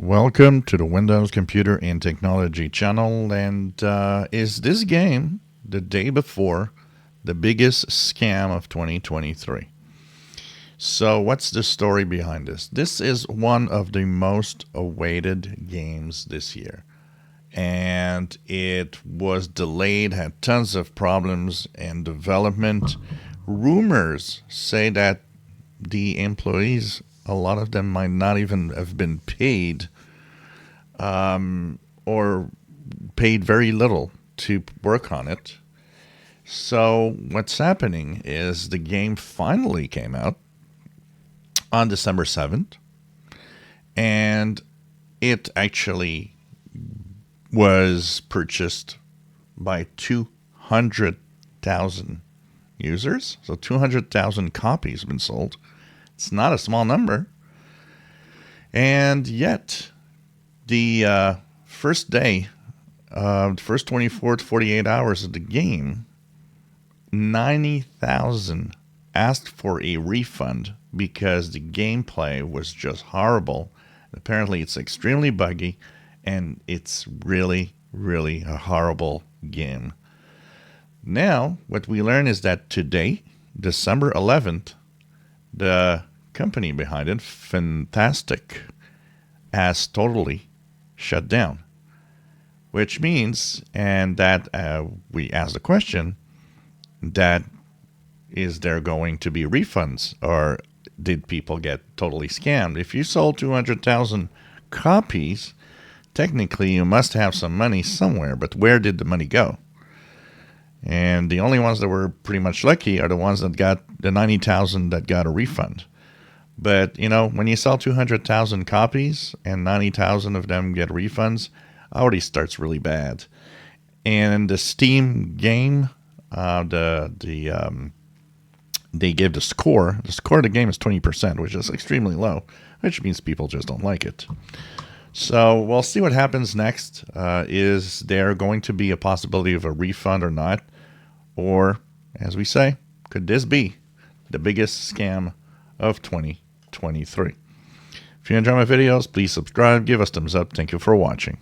Welcome to the Windows Computer and Technology channel. And is this game the day before the biggest scam of 2023? So what's the story behind this? This is one of the most awaited games this year. And it was delayed, had tons of problems in development. Rumors say that the employees, a lot of them might not even have been paid or paid very little to work on it. So what's happening is the game finally came out on December 7th, and it actually was purchased by 200,000 users. So 200,000 copies have been sold. It's not a small number. And yet, the first day, the first 24 to 48 hours of the game, 90,000 asked for a refund because the gameplay was just horrible. Apparently, it's extremely buggy, and it's really, really a horrible game. Now, what we learn is that today, December 11th, the company behind it, fntastic, has totally shut down. Which means, and that we ask the question, that is there going to be refunds, or did people get totally scammed? If you sold 200,000 copies, technically you must have some money somewhere, but where did the money go? And the only ones that were pretty much lucky are the ones that got the 90,000 that got a refund. But, you know, when you sell 200,000 copies and 90,000 of them get refunds, already starts really bad. And the Steam game, they give the score. The score of the game is 20%, which is extremely low, which means people just don't like it. So we'll see what happens next. Is there going to be a possibility of a refund or not? Or, as we say, could this be the biggest scam of 2023? If you enjoy my videos, please subscribe, give us thumbs up. Thank you for watching.